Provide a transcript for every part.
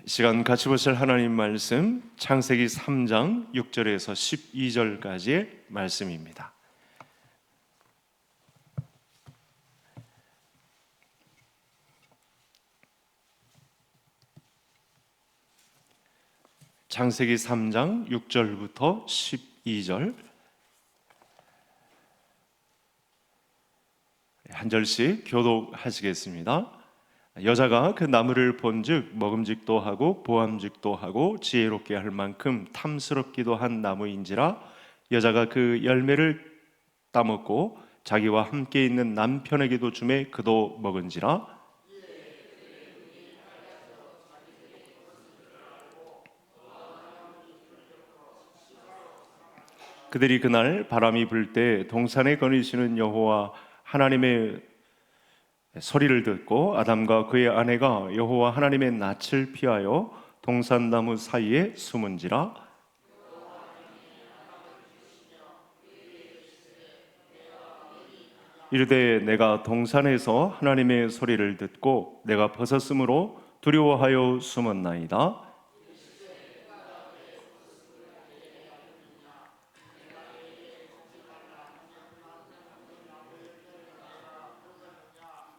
시간 같이 보실 하나님 말씀 창세기 3장 6절에서 12절까지의 말씀입니다. 창세기 3장 6절부터 12절 한 절씩 교독하시겠습니다. 여자가 그 나무를 본즉 먹음직도 하고 보암직도 하고 지혜롭게 할 만큼 탐스럽기도 한 나무인지라 여자가 그 열매를 따먹고 자기와 함께 있는 남편에게도 주매 그도 먹은지라 그들이 그날 바람이 불 때 동산에 거니시는 여호와 하나님의 소리를 듣고 아담과 그의 아내가 여호와 하나님의 낯을 피하여 동산나무 사이에 숨은지라 이르되 내가 동산에서 하나님의 소리를 듣고 내가 벗었으므로 두려워하여 숨었나이다.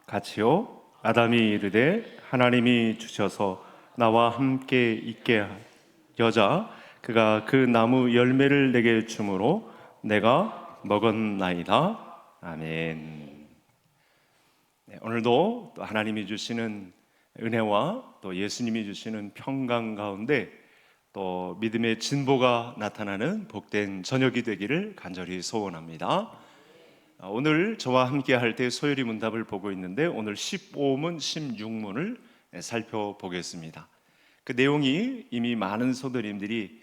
같이요. 아담이 이르되 하나님이 주셔서 나와 함께 있게 여자 그가 그 나무 열매를 내게 주므로 내가 먹었나이다. 아멘. 네, 오늘도 또 하나님이 주시는 은혜와 또 예수님이 주시는 평강 가운데 또 믿음의 진보가 나타나는 복된 저녁이 되기를 간절히 소원합니다. 오늘 저와 함께 할 때 소율이 문답을 보고 있는데 오늘 15문, 16문을 살펴보겠습니다. 그 내용이 이미 많은 성도님들이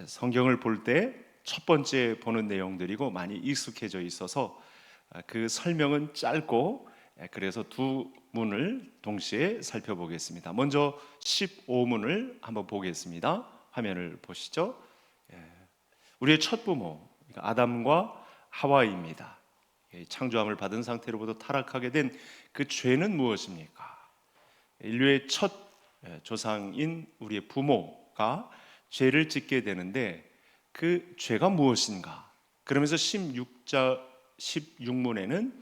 성경을 볼 때 첫 번째 보는 내용들이고 많이 익숙해져 있어서 그 설명은 짧고 그래서 두 문을 동시에 살펴보겠습니다. 먼저 15문을 한번 보겠습니다. 화면을 보시죠. 우리의 첫 부모 아담과 하와입니다. 창조함을 받은 상태로부터 타락하게 된 그 죄는 무엇입니까? 인류의 첫 조상인 우리의 부모가 죄를 짓게 되는데 그 죄가 무엇인가? 그러면서 16문에는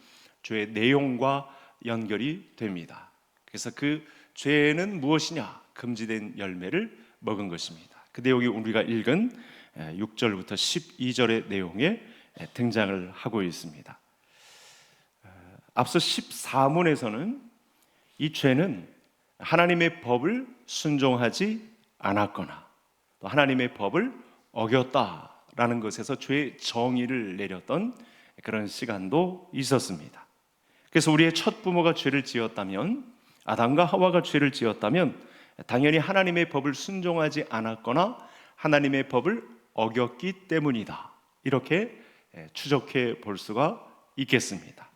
죄의 내용과 연결이 됩니다. 그래서 그 죄는 무엇이냐? 금지된 열매를 먹은 것입니다. 그 내용이 우리가 읽은 6절부터 12절의 내용에 등장을 하고 있습니다. 앞서 14문에서는 이 죄는 하나님의 법을 순종하지 않았거나 또 하나님의 법을 어겼다라는 것에서 죄의 정의를 내렸던 그런 시간도 있었습니다. 그래서 우리의 첫 부모가 죄를 지었다면 아담과 하와가 죄를 지었다면 당연히 하나님의 법을 순종하지 않았거나 하나님의 법을 어겼기 때문이다. 이렇게 추적해 볼 수가 있겠습니다.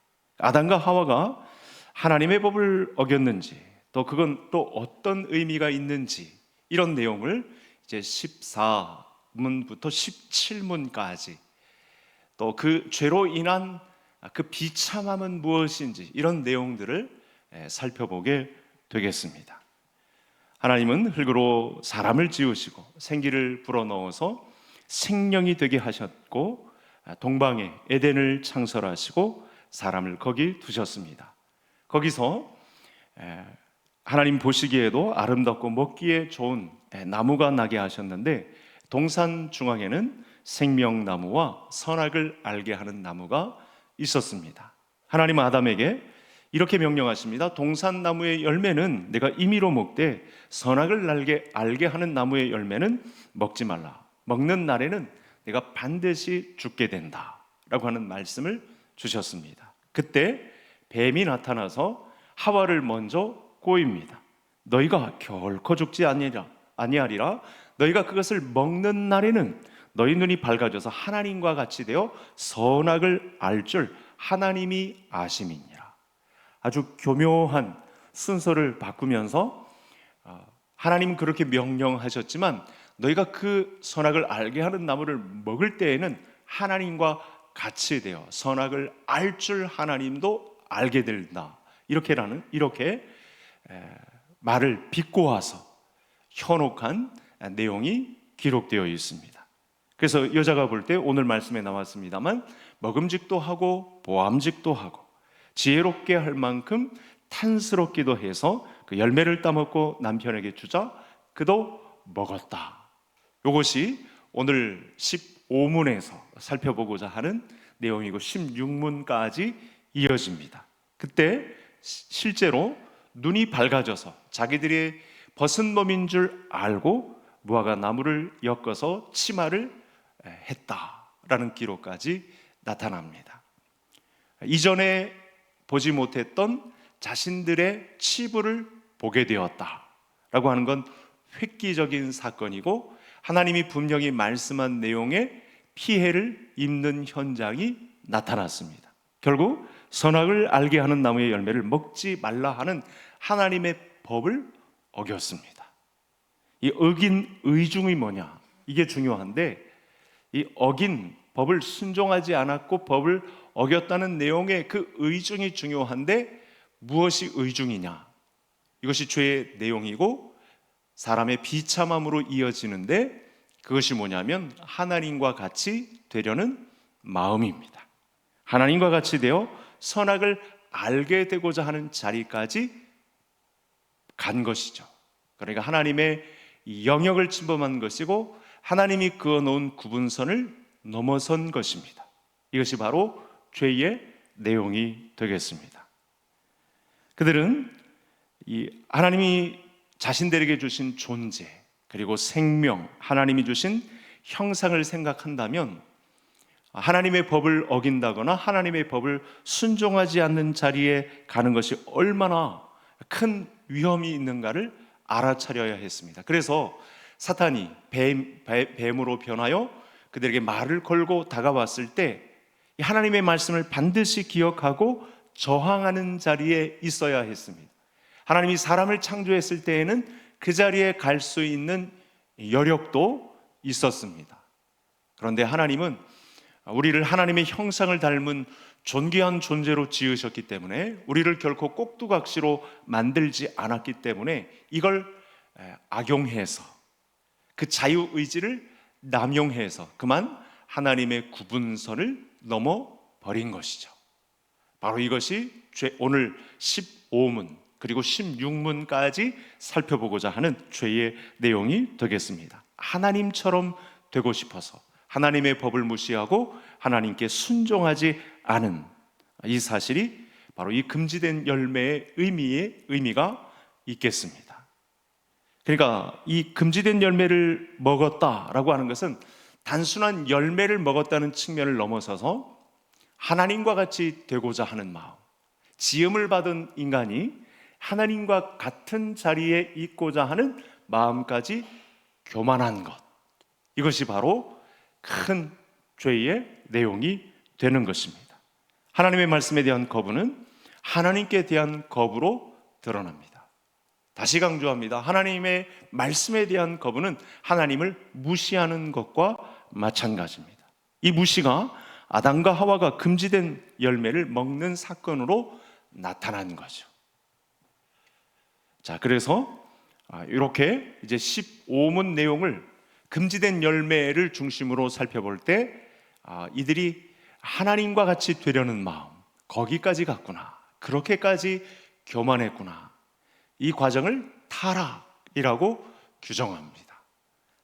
아담과 하와가 하나님의 법을 어겼는지 또 그건 또 어떤 의미가 있는지 이런 내용을 이제 14문부터 17문까지 또 그 죄로 인한 그 비참함은 무엇인지 이런 내용들을 살펴보게 되겠습니다. 하나님은 흙으로 사람을 지으시고 생기를 불어넣어서 생명이 되게 하셨고 동방에 에덴을 창설하시고 사람을 거기 두셨습니다. 거기서 하나님 보시기에도 아름답고 먹기에 좋은 나무가 나게 하셨는데 동산 중앙에는 생명나무와 선악을 알게 하는 나무가 있었습니다. 하나님은 아담에게 이렇게 명령하십니다. 동산나무의 열매는 내가 임의로 먹되 선악을 알게 하는 나무의 열매는 먹지 말라. 먹는 날에는 내가 반드시 죽게 된다 라고 하는 말씀을 주셨습니다. 그때 뱀이 나타나서 하와를 먼저 꼬입니다. 너희가 결코 죽지 아니하리라. 너희가 그것을 먹는 날에는 너희 눈이 밝아져서 하나님과 같이 되어 선악을 알 줄 하나님이 아심이니라. 아주 교묘한 순서를 바꾸면서 하나님은 그렇게 명령하셨지만 너희가 그 선악을 알게 하는 나무를 먹을 때에는 하나님과 같이 되어 선악을 알 줄 하나님도 알게 된다. 이렇게 말을 비꼬아서 현혹한 내용이 기록되어 있습니다. 그래서 여자가 볼 때 오늘 말씀에 나왔습니다만 먹음직도 하고 보암직도 하고 지혜롭게 할 만큼 탄스럽기도 해서 그 열매를 따먹고 남편에게 주자 그도 먹었다. 이것이 오늘 15문에서 살펴보고자 하는 내용이고 16문까지 이어집니다. 그때 실제로 눈이 밝아져서 자기들이 벗은 몸인 줄 알고 무화과 나무를 엮어서 치마를 했다라는 기록까지 나타납니다. 이전에 보지 못했던 자신들의 치부를 보게 되었다라고 하는 건 획기적인 사건이고 하나님이 분명히 말씀한 내용에 피해를 입는 현장이 나타났습니다. 결국 선악을 알게 하는 나무의 열매를 먹지 말라 하는 하나님의 법을 어겼습니다. 이 어긴 의중이 뭐냐? 이게 중요한데 이 어긴 법을 순종하지 않았고 법을 어겼다는 내용의 그 의중이 중요한데 무엇이 의중이냐? 이것이 죄의 내용이고 사람의 비참함으로 이어지는데 그것이 뭐냐면 하나님과 같이 되려는 마음입니다. 하나님과 같이 되어 선악을 알게 되고자 하는 자리까지 간 것이죠. 그러니까 하나님의 영역을 침범한 것이고 하나님이 그어놓은 구분선을 넘어선 것입니다. 이것이 바로 죄의 내용이 되겠습니다. 그들은 이 하나님이 자신들에게 주신 존재 그리고 생명, 하나님이 주신 형상을 생각한다면 하나님의 법을 어긴다거나 하나님의 법을 순종하지 않는 자리에 가는 것이 얼마나 큰 위험이 있는가를 알아차려야 했습니다. 그래서 사탄이 뱀으로 변하여 그들에게 말을 걸고 다가왔을 때 하나님의 말씀을 반드시 기억하고 저항하는 자리에 있어야 했습니다. 하나님이 사람을 창조했을 때에는 그 자리에 갈 수 있는 여력도 있었습니다. 그런데 하나님은 우리를 하나님의 형상을 닮은 존귀한 존재로 지으셨기 때문에 우리를 결코 꼭두각시로 만들지 않았기 때문에 이걸 악용해서 그 자유의지를 남용해서 그만 하나님의 구분선을 넘어버린 것이죠. 바로 이것이 오늘 15문 그리고 16문까지 살펴보고자 하는 죄의 내용이 되겠습니다. 하나님처럼 되고 싶어서 하나님의 법을 무시하고 하나님께 순종하지 않은 이 사실이 바로 이 금지된 열매의 의미가 있겠습니다. 그러니까 이 금지된 열매를 먹었다라고 하는 것은 단순한 열매를 먹었다는 측면을 넘어서서 하나님과 같이 되고자 하는 마음, 지음을 받은 인간이 하나님과 같은 자리에 있고자 하는 마음까지 교만한 것, 이것이 바로 큰 죄의 내용이 되는 것입니다. 하나님의 말씀에 대한 거부는 하나님께 대한 거부로 드러납니다. 다시 강조합니다. 하나님의 말씀에 대한 거부는 하나님을 무시하는 것과 마찬가지입니다. 이 무시가 아담과 하와가 금지된 열매를 먹는 사건으로 나타난 거죠. 자, 그래서 이렇게 이제 15문 내용을 금지된 열매를 중심으로 살펴볼 때 이들이 하나님과 같이 되려는 마음, 거기까지 갔구나, 그렇게까지 교만했구나, 이 과정을 타락이라고 규정합니다.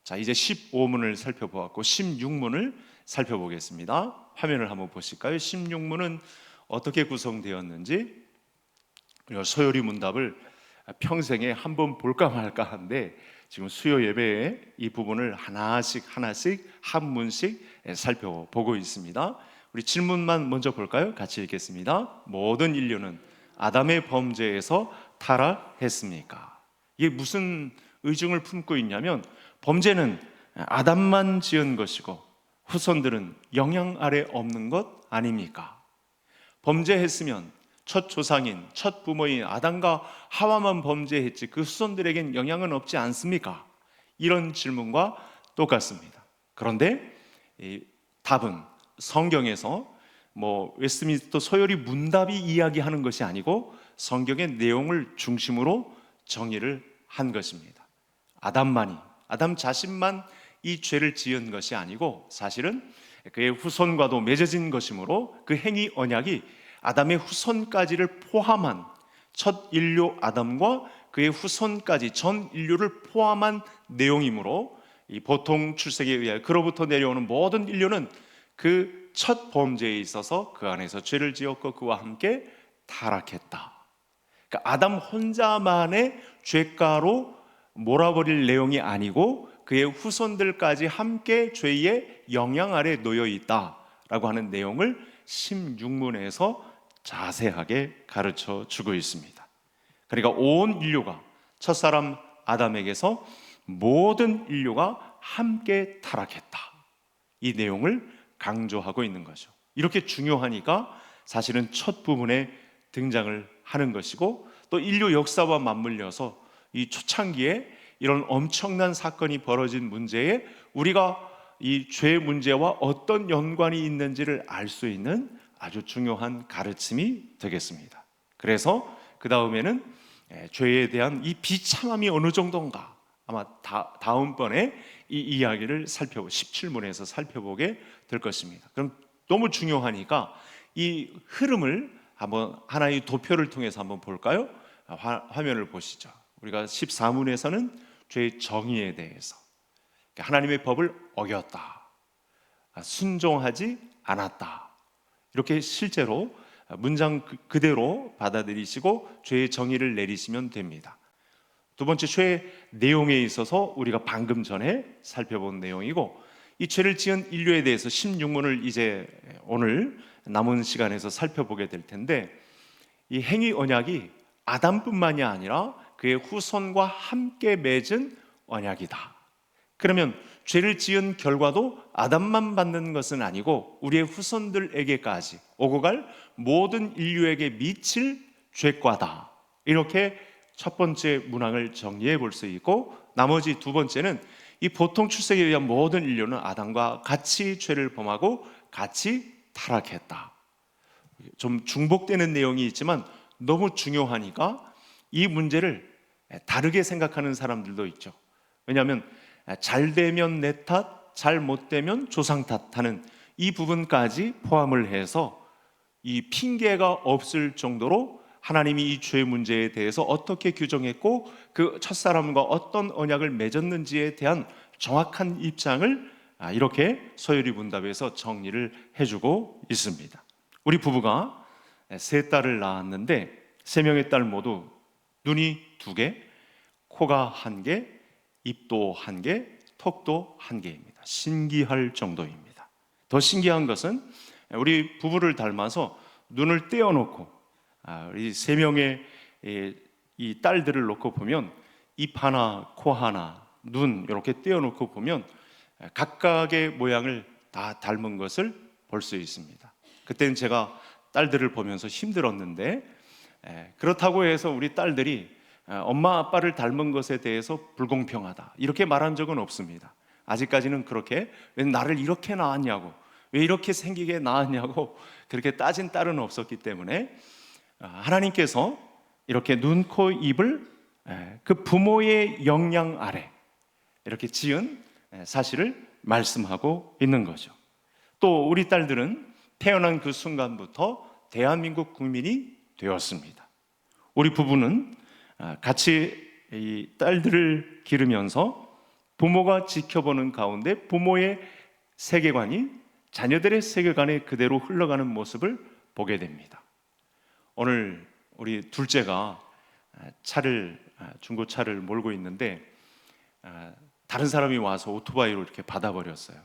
자, 이제 15문을 살펴보았고 16문을 살펴보겠습니다. 화면을 한번 보실까요? 16문은 어떻게 구성되었는지 소요리 문답을 평생에 한번 볼까 말까 한데 지금 수요 예배에 이 부분을 하나씩 한 문씩 살펴보고 있습니다. 우리 질문만 먼저 볼까요? 같이 읽겠습니다. 모든 인류는 아담의 범죄에서 타락했습니까? 이게 무슨 의중을 품고 있냐면 범죄는 아담만 지은 것이고 후손들은 영향 아래 없는 것 아닙니까? 범죄했으면 첫 조상인, 첫 부모인 아담과 하와만 범죄했지 그 후손들에겐 영향은 없지 않습니까? 이런 질문과 똑같습니다. 그런데 이 답은 성경에서 웨스트민스터 소요리 문답이 이야기하는 것이 아니고 성경의 내용을 중심으로 정의를 한 것입니다. 아담 자신만 이 죄를 지은 것이 아니고 사실은 그의 후손과도 맺어진 것이므로 그 행위 언약이 아담의 후손까지를 포함한 첫 인류 아담과 그의 후손까지 전 인류를 포함한 내용이므로 이 보통 출생에 의하여 그로부터 내려오는 모든 인류는 그 첫 범죄에 있어서 그 안에서 죄를 지었고 그와 함께 타락했다. 그러니까 아담 혼자만의 죄가로 몰아버릴 내용이 아니고 그의 후손들까지 함께 죄의 영향 아래 놓여 있다라고 하는 내용을 16문에서 자세하게 가르쳐 주고 있습니다. 그러니까 온 인류가 첫사람 아담에게서 모든 인류가 함께 타락했다. 이 내용을 강조하고 있는 거죠. 이렇게 중요하니까 사실은 첫 부분에 등장을 하는 것이고 또 인류 역사와 맞물려서 이 초창기에 이런 엄청난 사건이 벌어진 문제에 우리가 이 죄 문제와 어떤 연관이 있는지를 알 수 있는 아주 중요한 가르침이 되겠습니다. 그래서 그 다음에는 죄에 대한 이 비참함이 어느 정도인가 아마 다음번에 이 이야기를 17문에서 살펴보게 될 것입니다. 그럼 너무 중요하니까 이 흐름을 한번 하나의 도표를 통해서 한번 볼까요? 화면을 보시죠. 우리가 14문에서는 죄의 정의에 대해서 하나님의 법을 어겼다, 순종하지 않았다, 이렇게 실제로 문장 그대로 받아들이시고 죄의 정의를 내리시면 됩니다. 두 번째, 죄의 내용에 있어서 우리가 방금 전에 살펴본 내용이고 이 죄를 지은 인류에 대해서 16문을 이제 오늘 남은 시간에서 살펴보게 될 텐데 이 행위 언약이 아담뿐만이 아니라 그의 후손과 함께 맺은 언약이다. 그러면 죄를 지은 결과도 아담만 받는 것은 아니고 우리의 후손들에게까지 오고 갈 모든 인류에게 미칠 죄과다. 이렇게 첫 번째 문항을 정리해 볼 수 있고 나머지 두 번째는 이 보통 출생에 의한 모든 인류는 아담과 같이 죄를 범하고 같이 타락했다. 좀 중복되는 내용이 있지만 너무 중요하니까 이 문제를 다르게 생각하는 사람들도 있죠. 왜냐하면 잘 되면 내 탓, 잘 못 되면 조상 탓하는 이 부분까지 포함을 해서 이 핑계가 없을 정도로 하나님이 이 죄 문제에 대해서 어떻게 규정했고 그 첫사람과 어떤 언약을 맺었는지에 대한 정확한 입장을 이렇게 서열이 분답해서 정리를 해주고 있습니다. 우리 부부가 세 딸을 낳았는데 세 명의 딸 모두 눈이 2개, 코가 1개, 입도 1개, 턱도 1개입니다. 신기할 정도입니다. 더 신기한 것은 우리 부부를 닮아서 눈을 떼어놓고 우리 세 명의 이 딸들을 놓고 보면 입 하나, 코 하나, 눈 이렇게 떼어놓고 보면 각각의 모양을 다 닮은 것을 볼 수 있습니다. 그때는 제가 딸들을 보면서 힘들었는데 그렇다고 해서 우리 딸들이 엄마 아빠를 닮은 것에 대해서 불공평하다 이렇게 말한 적은 없습니다. 아직까지는 그렇게 왜 나를 이렇게 낳았냐고 왜 이렇게 생기게 낳았냐고 그렇게 따진 딸은 없었기 때문에 하나님께서 이렇게 눈, 코, 입을 그 부모의 영향 아래 이렇게 지은 사실을 말씀하고 있는 거죠. 또 우리 딸들은 태어난 그 순간부터 대한민국 국민이 되었습니다. 우리 부부는 같이 이 딸들을 기르면서 부모가 지켜보는 가운데 부모의 세계관이 자녀들의 세계관에 그대로 흘러가는 모습을 보게 됩니다. 오늘 우리 둘째가 중고차를 몰고 있는데 다른 사람이 와서 오토바이로 이렇게 받아버렸어요.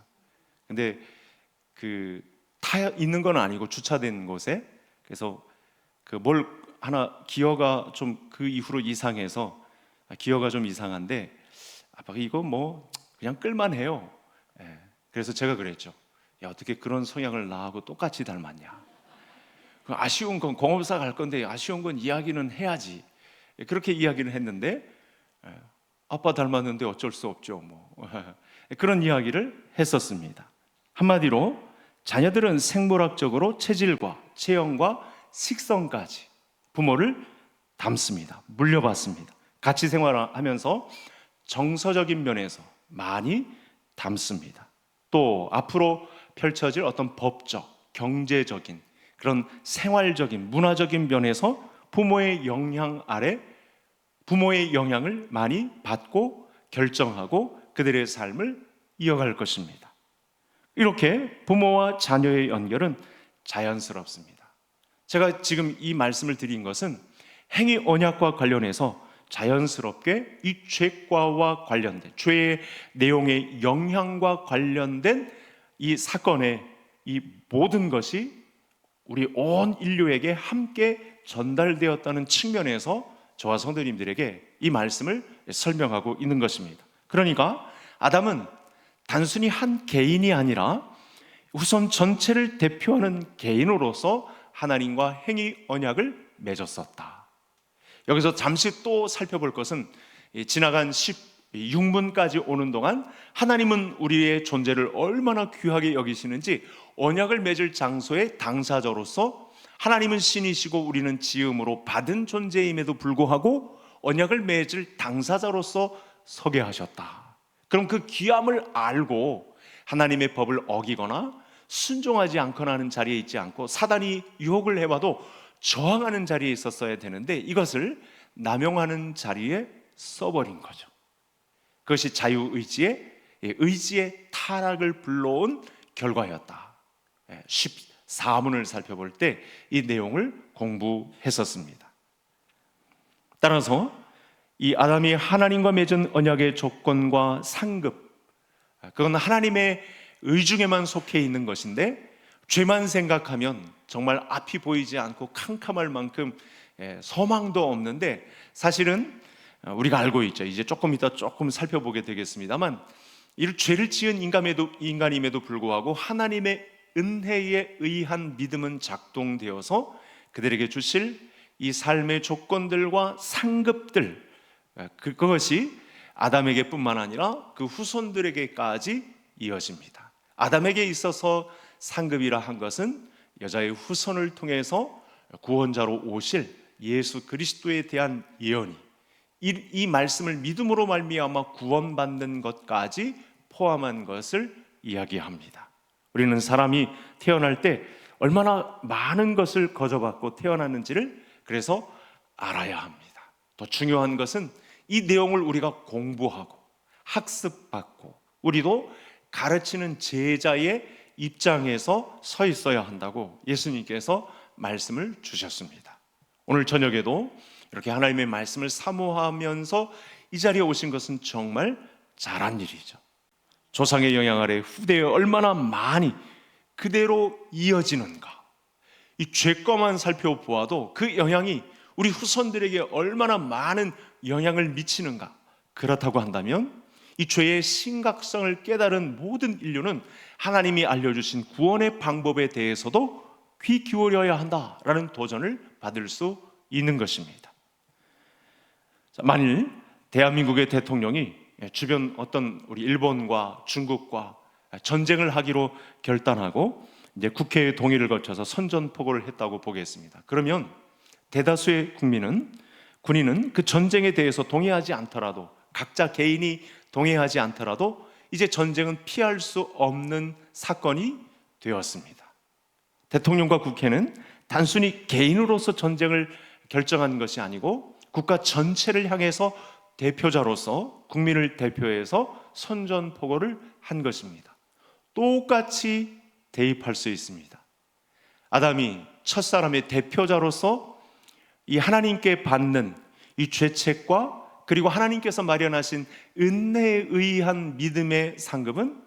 근데 그 타 있는 건 아니고 주차된 곳에 그래서 그 뭘 하나 기어가 좀 그 이후로 이상해서 기어가 좀 이상한데 아빠가 이거 뭐 그냥 끌만해요. 그래서 제가 그랬죠. 야 어떻게 그런 성향을 나하고 똑같이 닮았냐. 아쉬운 건 공업사 갈 건데 아쉬운 건 이야기는 해야지. 그렇게 이야기를 했는데 아빠 닮았는데 어쩔 수 없죠. 뭐 그런 이야기를 했었습니다. 한마디로 자녀들은 생물학적으로 체질과 체형과 식성까지 부모를 닮습니다. 물려받습니다. 같이 생활하면서 정서적인 면에서 많이 담습니다. 또 앞으로 펼쳐질 어떤 법적, 경제적인 그런 생활적인, 문화적인 면에서 부모의 영향 아래 부모의 영향을 많이 받고 결정하고 그들의 삶을 이어갈 것입니다. 이렇게 부모와 자녀의 연결은 자연스럽습니다. 제가 지금 이 말씀을 드린 것은 행위 언약과 관련해서 자연스럽게 이 죄과와 관련된 죄의 내용의 영향과 관련된 이 사건의 이 모든 것이 우리 온 인류에게 함께 전달되었다는 측면에서 저와 성도님들에게 이 말씀을 설명하고 있는 것입니다. 그러니까 아담은 단순히 한 개인이 아니라 우선 전체를 대표하는 개인으로서 하나님과 행위 언약을 맺었었다. 여기서 잠시 또 살펴볼 것은 지나간 16문까지 오는 동안 하나님은 우리의 존재를 얼마나 귀하게 여기시는지 언약을 맺을 장소의 당사자로서 하나님은 신이시고 우리는 지음으로 받은 존재임에도 불구하고 언약을 맺을 당사자로서 서게 하셨다. 그럼 그 귀함을 알고 하나님의 법을 어기거나 순종하지 않거나 하는 자리에 있지 않고 사단이 유혹을 해와도 저항하는 자리에 있었어야 되는데 이것을 남용하는 자리에 써버린 거죠. 그것이 의지의 타락을 불러온 결과였다. 14문을 살펴볼 때 이 내용을 공부했었습니다. 따라서 이 아담이 하나님과 맺은 언약의 조건과 상급, 그건 하나님의 의중에만 속해 있는 것인데 죄만 생각하면 정말 앞이 보이지 않고 캄캄할 만큼 소망도 없는데 사실은 우리가 알고 있죠. 이제 조금 이따 조금 살펴보게 되겠습니다만 이 죄를 지은 인간임에도 불구하고 하나님의 은혜에 의한 믿음은 작동되어서 그들에게 주실 이 삶의 조건들과 상급들, 그것이 아담에게 뿐만 아니라 그 후손들에게까지 이어집니다. 아담에게 있어서 상급이라 한 것은 여자의 후손을 통해서 구원자로 오실 예수 그리스도에 대한 예언이 이 말씀을 믿음으로 말미암아 구원받는 것까지 포함한 것을 이야기합니다. 우리는 사람이 태어날 때 얼마나 많은 것을 거저받고 태어났는지를 그래서 알아야 합니다. 더 중요한 것은 이 내용을 우리가 공부하고 학습받고 우리도 가르치는 제자의 입장에서 서 있어야 한다고 예수님께서 말씀을 주셨습니다. 오늘 저녁에도 이렇게 하나님의 말씀을 사모하면서 이 자리에 오신 것은 정말 잘한 일이죠. 조상의 영향 아래 후대에 얼마나 많이 그대로 이어지는가. 이 죄과만 살펴보아도 그 영향이 우리 후손들에게 얼마나 많은 영향을 미치는가. 그렇다고 한다면 이 죄의 심각성을 깨달은 모든 인류는 하나님이 알려주신 구원의 방법에 대해서도 귀 기울여야 한다라는 도전을 받을 수 있는 것입니다. 만일 대한민국의 대통령이 주변 어떤 우리 일본과 중국과 전쟁을 하기로 결단하고 이제 국회의 동의를 거쳐서 선전포고를 했다고 보겠습니다. 그러면 대다수의 군인은 그 전쟁에 대해서 동의하지 않더라도 각자 개인이 동의하지 않더라도 이제 전쟁은 피할 수 없는 사건이 되었습니다. 대통령과 국회는 단순히 개인으로서 전쟁을 결정한 것이 아니고 국가 전체를 향해서 대표자로서 국민을 대표해서 선전포고를 한 것입니다. 똑같이 대입할 수 있습니다. 아담이 첫사람의 대표자로서 이 하나님께 받는 이 죄책과 그리고 하나님께서 마련하신 은혜에 의한 믿음의 상급은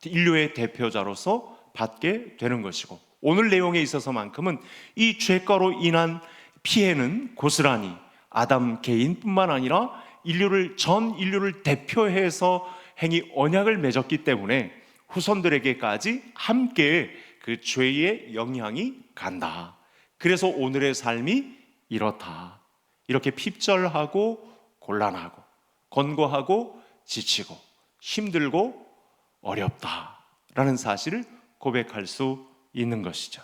인류의 대표자로서 받게 되는 것이고 오늘 내용에 있어서만큼은 이 죄과로 인한 피해는 고스란히 아담 개인뿐만 아니라 전 인류를 대표해서 행위 언약을 맺었기 때문에 후손들에게까지 함께 그 죄의 영향이 간다. 그래서 오늘의 삶이 이렇다. 이렇게 핍절하고 곤란하고 권고하고 지치고 힘들고 어렵다라는 사실을 고백할 수 있는 것이죠.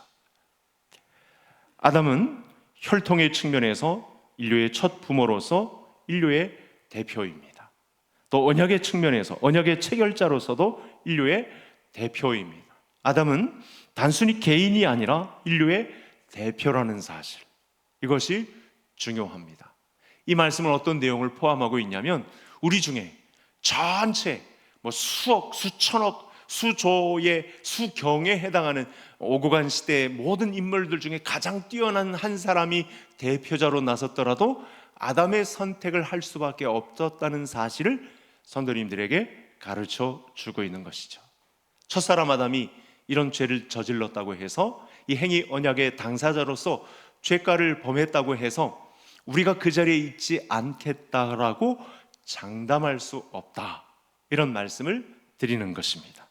아담은 혈통의 측면에서 인류의 첫 부모로서 인류의 대표입니다. 또 언약의 측면에서 언약의 체결자로서도 인류의 대표입니다. 아담은 단순히 개인이 아니라 인류의 대표라는 사실, 이것이 중요합니다. 이 말씀은 어떤 내용을 포함하고 있냐면 우리 중에 전체 수억, 수천억, 수조의 수경에 해당하는 오고 간 시대의 모든 인물들 중에 가장 뛰어난 한 사람이 대표자로 나섰더라도 아담의 선택을 할 수밖에 없었다는 사실을 성도님들에게 가르쳐 주고 있는 것이죠. 첫사람 아담이 이런 죄를 저질렀다고 해서 이 행위 언약의 당사자로서 죄가를 범했다고 해서 우리가 그 자리에 있지 않겠다라고 장담할 수 없다, 이런 말씀을 드리는 것입니다.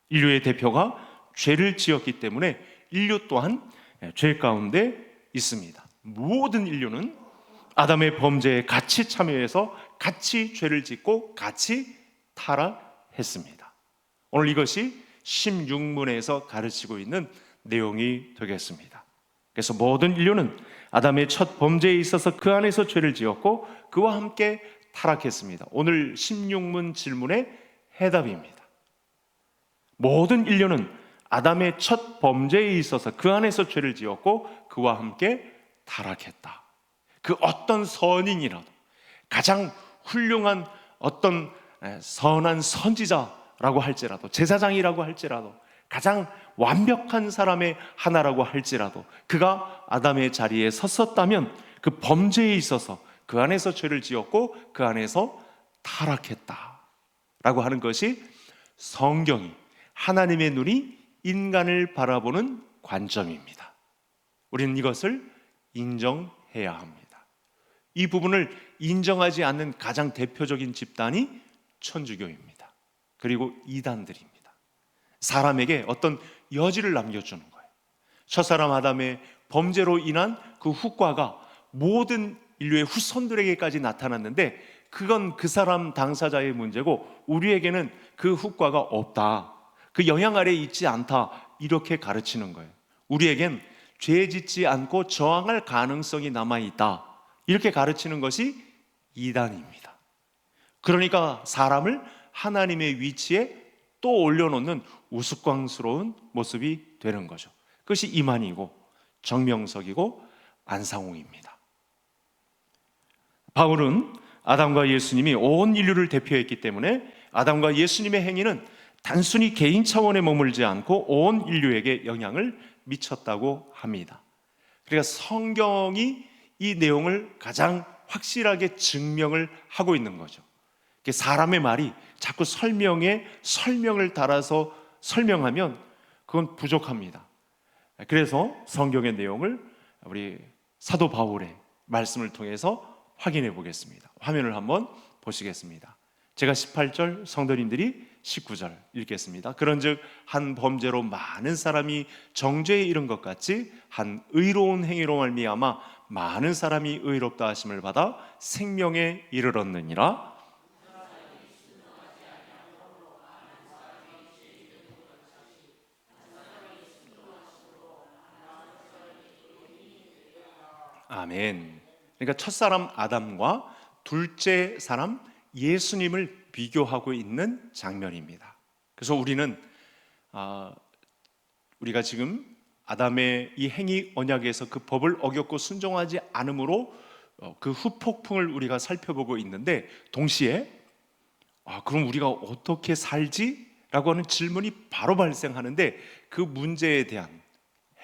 인류의 대표가 죄를 지었기 때문에 인류 또한 죄 가운데 있습니다. 모든 인류는 아담의 범죄에 같이 참여해서 같이 죄를 짓고 같이 타락했습니다. 오늘 이것이 16문에서 가르치고 있는 내용이 되겠습니다. 그래서 모든 인류는 아담의 첫 범죄에 있어서 그 안에서 죄를 지었고 그와 함께 타락했습니다. 오늘 16문 질문의 해답입니다. 모든 인류는 아담의 첫 범죄에 있어서 그 안에서 죄를 지었고 그와 함께 타락했다. 그 어떤 선인이라도, 가장 훌륭한 어떤 선한 선지자라고 할지라도, 제사장이라고 할지라도, 가장 완벽한 사람의 하나라고 할지라도 그가 아담의 자리에 섰었다면 그 범죄에 있어서 그 안에서 죄를 지었고 그 안에서 타락했다라고 하는 것이 성경이, 하나님의 눈이 인간을 바라보는 관점입니다. 우리는 이것을 인정해야 합니다. 이 부분을 인정하지 않는 가장 대표적인 집단이 천주교입니다. 그리고 이단들입니다. 사람에게 어떤 여지를 남겨주는 거예요. 첫사람 아담의 범죄로 인한 그 후과가 모든 인류의 후손들에게까지 나타났는데 그건 그 사람 당사자의 문제고 우리에게는 그 후과가 없다, 그 영향 아래에 있지 않다, 이렇게 가르치는 거예요. 우리에겐 죄 짓지 않고 저항할 가능성이 남아있다, 이렇게 가르치는 것이 이단입니다. 그러니까 사람을 하나님의 위치에 또 올려놓는 우스꽝스러운 모습이 되는 거죠. 그것이 이만희고 정명석이고 안상홍입니다. 바울은 아담과 예수님이 온 인류를 대표했기 때문에 아담과 예수님의 행위는 단순히 개인 차원에 머물지 않고 온 인류에게 영향을 미쳤다고 합니다. 그러니까 성경이 이 내용을 가장 확실하게 증명을 하고 있는 거죠. 사람의 말이 자꾸 설명을 달아서 설명하면 그건 부족합니다. 그래서 성경의 내용을 우리 사도 바울의 말씀을 통해서 확인해 보겠습니다. 화면을 한번 보시겠습니다. 제가 18절, 성도님들이 19절 읽겠습니다. 그런즉 한 범죄로 많은 사람이 정죄에 이른 것 같이 한 의로운 행위로 말미암아 많은 사람이 의롭다 하심을 받아 생명에 이르렀느니라. 아멘. 그러니까 첫사람 아담과 둘째 사람 예수님을 비교하고 있는 장면입니다. 그래서 우리는 우리가 지금 아담의 이 행위 언약에서 그 법을 어겼고 순종하지 않음으로 그 후폭풍을 우리가 살펴보고 있는데 동시에 그럼 우리가 어떻게 살지? 라고 하는 질문이 바로 발생하는데 그 문제에 대한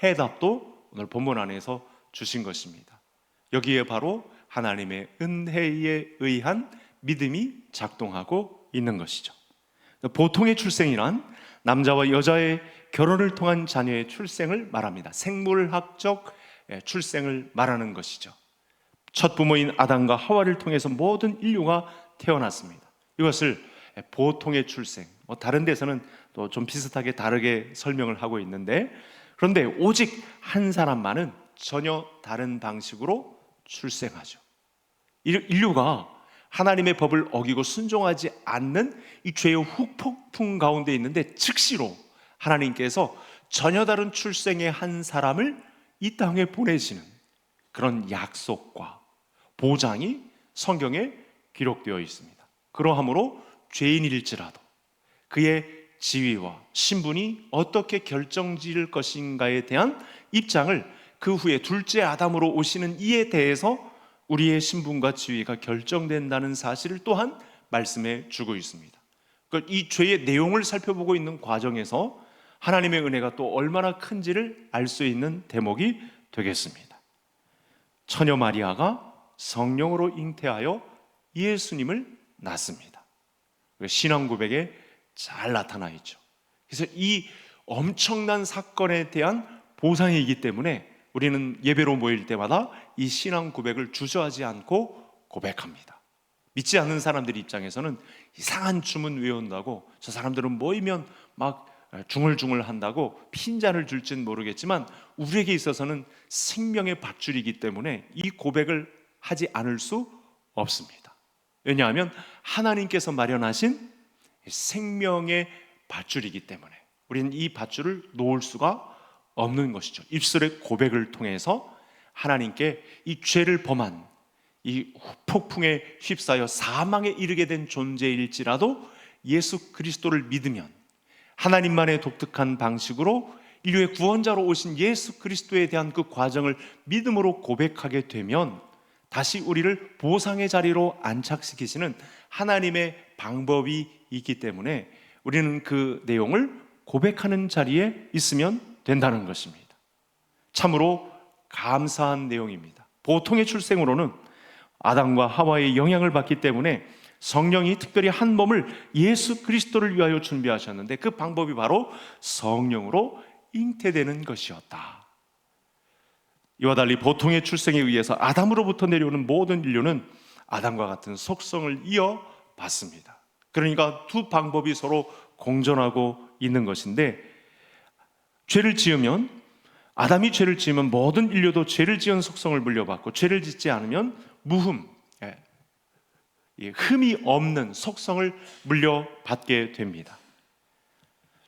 해답도 오늘 본문 안에서 주신 것입니다. 여기에 바로 하나님의 은혜에 의한 믿음이 작동하고 있는 것이죠. 보통의 출생이란 남자와 여자의 결혼을 통한 자녀의 출생을 말합니다. 생물학적 출생을 말하는 것이죠. 첫 부모인 아담과 하와를 통해서 모든 인류가 태어났습니다. 이것을 보통의 출생, 다른 데서는 또 좀 비슷하게 다르게 설명을 하고 있는데, 그런데 오직 한 사람만은 전혀 다른 방식으로 출생하죠. 인류가 하나님의 법을 어기고 순종하지 않는 이 죄의 후폭풍 가운데 있는데 즉시로 하나님께서 전혀 다른 출생의 한 사람을 이 땅에 보내시는 그런 약속과 보장이 성경에 기록되어 있습니다. 그러함으로 죄인일지라도 그의 지위와 신분이 어떻게 결정질 것인가에 대한 입장을 그 후에 둘째 아담으로 오시는 이에 대해서 우리의 신분과 지위가 결정된다는 사실을 또한 말씀해 주고 있습니다. 이 죄의 내용을 살펴보고 있는 과정에서 하나님의 은혜가 또 얼마나 큰지를 알 수 있는 대목이 되겠습니다. 처녀 마리아가 성령으로 잉태하여 예수님을 낳습니다. 신앙 고백에 잘 나타나 있죠. 그래서 이 엄청난 사건에 대한 보상이기 때문에 우리는 예배로 모일 때마다 이 신앙 고백을 주저하지 않고 고백합니다. 믿지 않는 사람들 입장에서는 이상한 주문 외운다고, 저 사람들은 모이면 막 중얼중얼 한다고 핀잔을 줄지는 모르겠지만 우리에게 있어서는 생명의 밧줄이기 때문에 이 고백을 하지 않을 수 없습니다. 왜냐하면 하나님께서 마련하신 생명의 밧줄이기 때문에 우리는 이 밧줄을 놓을 수가 없는 것이죠. 입술의 고백을 통해서 하나님께 이 죄를 범한 이 폭풍에 휩싸여 사망에 이르게 된 존재일지라도 예수 그리스도를 믿으면, 하나님만의 독특한 방식으로 인류의 구원자로 오신 예수 그리스도에 대한 그 과정을 믿음으로 고백하게 되면 다시 우리를 보상의 자리로 안착시키시는 하나님의 방법이 있기 때문에 우리는 그 내용을 고백하는 자리에 있으면 된다는 것입니다. 참으로 감사한 내용입니다. 보통의 출생으로는 아담과 하와의 영향을 받기 때문에 성령이 특별히 한 몸을 예수 그리스도를 위하여 준비하셨는데 그 방법이 바로 성령으로 잉태되는 것이었다. 이와 달리 보통의 출생에 의해서 아담으로부터 내려오는 모든 인류는 아담과 같은 속성을 이어받습니다. 그러니까 두 방법이 서로 공존하고 있는 것인데, 죄를 지으면, 아담이 죄를 지으면 모든 인류도 죄를 지은 속성을 물려받고, 죄를 짓지 않으면 무흠, 흠이 없는 속성을 물려받게 됩니다.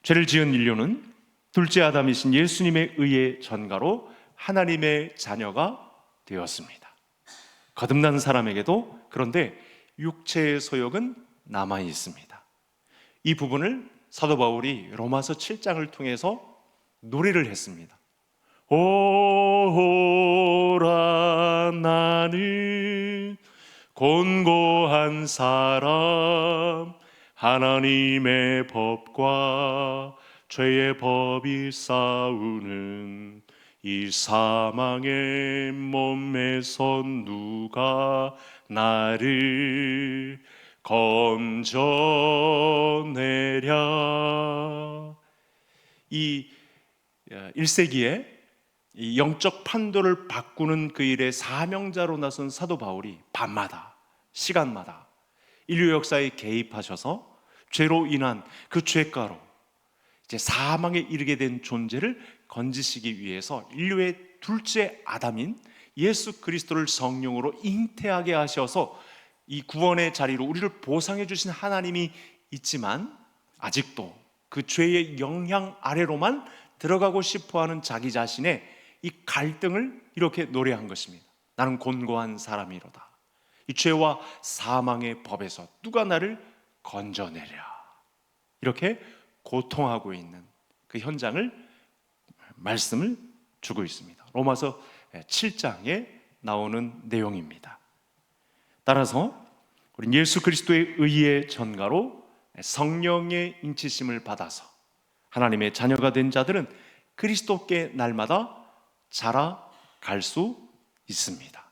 죄를 지은 인류는 둘째 아담이신 예수님에 의해 전가로 하나님의 자녀가 되었습니다. 거듭난 사람에게도 그런데 육체의 소욕은 남아 있습니다. 이 부분을 사도 바울이 로마서 7장을 통해서 노래를 했습니다. 오라 나는 곤고한 사람, 하나님의 법과 죄의 법이 싸우는 이 사망의 몸에서 누가 나를 건져내랴. 이 1세기에 이 영적 판도를 바꾸는 그 일에 사명자로 나선 사도 바울이 밤마다, 시간마다 인류 역사에 개입하셔서 죄로 인한 그 죄가로 이제 사망에 이르게 된 존재를 건지시기 위해서 인류의 둘째 아담인 예수 그리스도를 성령으로 잉태하게 하셔서 이 구원의 자리로 우리를 보상해 주신 하나님이 있지만 아직도 그 죄의 영향 아래로만 들어가고 싶어하는 자기 자신의 이 갈등을 이렇게 노래한 것입니다. 나는 곤고한 사람이로다. 이 죄와 사망의 법에서 누가 나를 건져내랴. 이렇게 고통하고 있는 그 현장을 말씀을 주고 있습니다. 로마서 7장에 나오는 내용입니다. 따라서 우리 예수 그리스도의 의의 전가로 성령의 인치심을 받아서 하나님의 자녀가 된 자들은 그리스도께 날마다 자라갈 수 있습니다.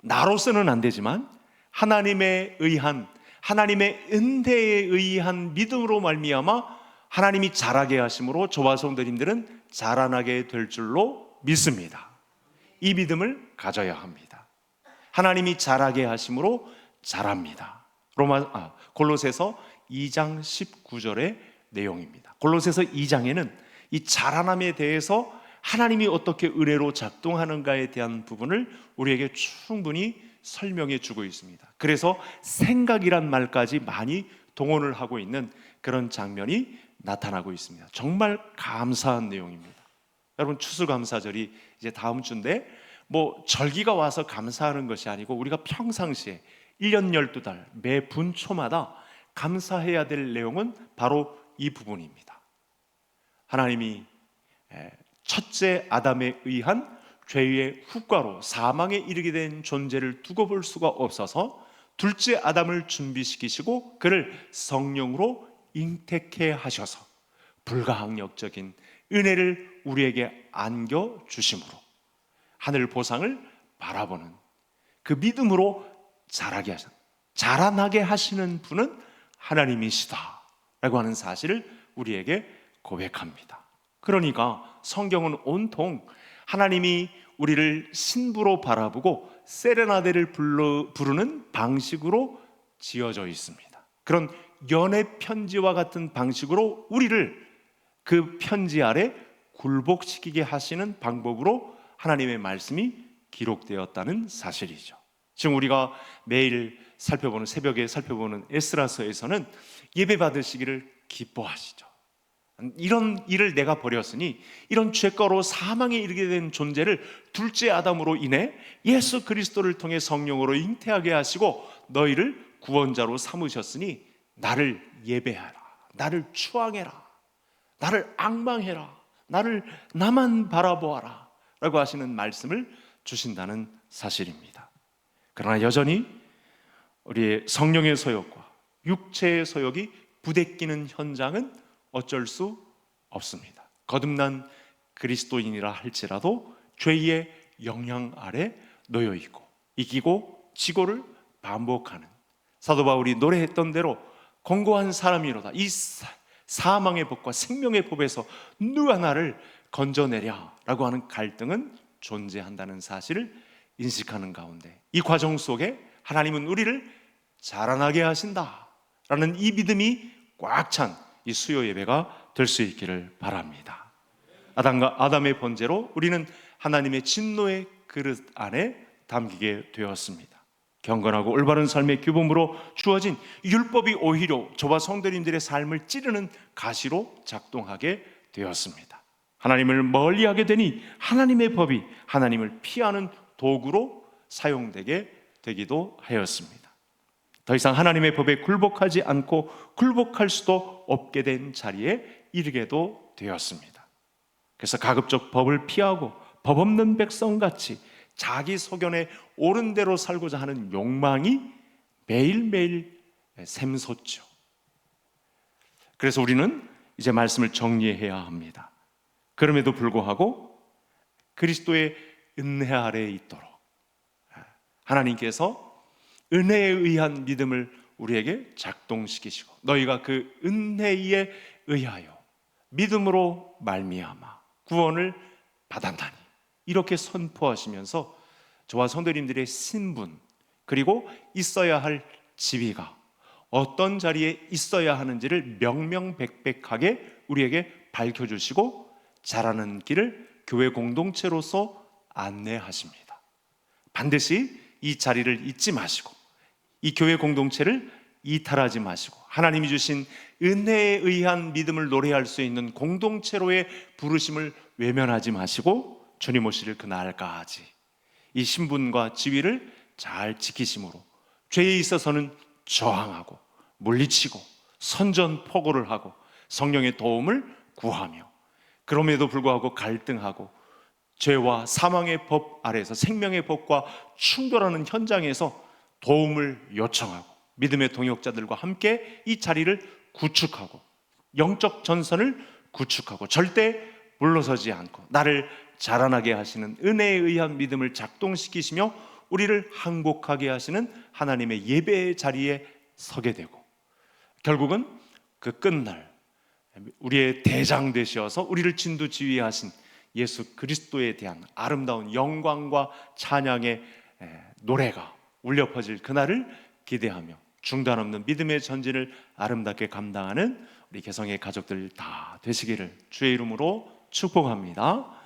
나로서는 안 되지만 하나님의 의한, 하나님의 은혜에 의한 믿음으로 말미암아 하나님이 자라게 하심으로 저와 성도님들은 자라나게 될 줄로 믿습니다. 이 믿음을 가져야 합니다. 하나님이 자라게 하심으로 자랍니다. 골로새서 2장 19절의 내용입니다. 골로새서 2장에는 이 자라남에 대해서 하나님이 어떻게 은혜로 작동하는가에 대한 부분을 우리에게 충분히 설명해 주고 있습니다. 그래서 생각이란 말까지 많이 동원을 하고 있는 그런 장면이 나타나고 있습니다. 정말 감사한 내용입니다. 여러분, 추수감사절이 이제 다음 주인데 뭐 절기가 와서 감사하는 것이 아니고 우리가 평상시에 1년 12달 매 분초마다 감사해야 될 내용은 바로 이 부분입니다. 하나님이 첫째 아담에 의한 죄의 후과로 사망에 이르게 된 존재를 두고 볼 수가 없어서 둘째 아담을 준비시키시고 그를 성령으로 잉태케 하셔서 불가항력적인 은혜를 우리에게 안겨주심으로 하늘 보상을 바라보는 그 믿음으로 자라나게 하시는 분은 하나님이시다 라고 하는 사실을 우리에게 고백합니다. 그러니까 성경은 온통 하나님이 우리를 신부로 바라보고 세레나데를 부르는 방식으로 지어져 있습니다. 그런 연애 편지와 같은 방식으로 우리를 그 편지 아래 굴복시키게 하시는 방법으로 하나님의 말씀이 기록되었다는 사실이죠. 지금 우리가 매일 살펴보는, 새벽에 살펴보는 에스라서에서는 예배 받으시기를 기뻐하시죠. 이런 일을 내가 버렸으니 이런 죄가로 사망에 이르게 된 존재를 둘째 아담으로 인해 예수 그리스도를 통해 성령으로 잉태하게 하시고 너희를 구원자로 삼으셨으니 나를 예배하라, 나를 추앙해라, 나를 앙망해라, 나만 바라보아라 라고 하시는 말씀을 주신다는 사실입니다. 그러나 여전히 우리의 성령의 소욕과 육체의 소욕이 부대끼는 현장은 어쩔 수 없습니다. 거듭난 그리스도인이라 할지라도 죄의 영향 아래 놓여 있고 이기고 지고를 반복하는, 사도 바울이 노래했던 대로 공고한 사람이로다 이 사망의 법과 생명의 법에서 누가 나를 건져내랴 라고 하는 갈등은 존재한다는 사실을 인식하는 가운데 이 과정 속에 하나님은 우리를 자라나게 하신다 라는 이 믿음이 꽉 찬 이 수요 예배가 될 수 있기를 바랍니다. 아담의 번제로 우리는 하나님의 진노의 그릇 안에 담기게 되었습니다. 경건하고 올바른 삶의 규범으로 주어진 율법이 오히려 저와 성도님들의 삶을 찌르는 가시로 작동하게 되었습니다. 하나님을 멀리하게 되니 하나님의 법이 하나님을 피하는 도구로 사용되게 되기도 하였습니다. 더 이상 하나님의 법에 굴복하지 않고 굴복할 수도 없게 된 자리에 이르게도 되었습니다. 그래서 가급적 법을 피하고 법 없는 백성같이 자기 소견에 옳은 대로 살고자 하는 욕망이 매일매일 샘솟죠. 그래서 우리는 이제 말씀을 정리해야 합니다. 그럼에도 불구하고 그리스도의 은혜 아래에 있도록 하나님께서 은혜에 의한 믿음을 우리에게 작동시키시고 너희가 그 은혜에 의하여 믿음으로 말미암아 구원을 받았나니 이렇게 선포하시면서 저와 성도님들의 신분 그리고 있어야 할 지위가 어떤 자리에 있어야 하는지를 명명백백하게 우리에게 밝혀주시고 자라는 길을 교회 공동체로서 안내하십니다. 반드시 이 자리를 잊지 마시고 이 교회 공동체를 이탈하지 마시고 하나님이 주신 은혜에 의한 믿음을 노래할 수 있는 공동체로의 부르심을 외면하지 마시고 주님 오실 그날까지 이 신분과 지위를 잘 지키심으로 죄에 있어서는 저항하고 물리치고 선전포고를 하고 성령의 도움을 구하며 그럼에도 불구하고 갈등하고 죄와 사망의 법 아래에서 생명의 법과 충돌하는 현장에서 도움을 요청하고 믿음의 동역자들과 함께 이 자리를 구축하고 영적 전선을 구축하고 절대 물러서지 않고 나를 자라나게 하시는 은혜에 의한 믿음을 작동시키시며 우리를 항복하게 하시는 하나님의 예배의 자리에 서게 되고 결국은 그 끝날 우리의 대장 되셔서 우리를 진두지휘하신 예수 그리스도에 대한 아름다운 영광과 찬양의 노래가 울려 퍼질 그날을 기대하며 중단 없는 믿음의 전진을 아름답게 감당하는 우리 개성의 가족들 다 되시기를 주의 이름으로 축복합니다.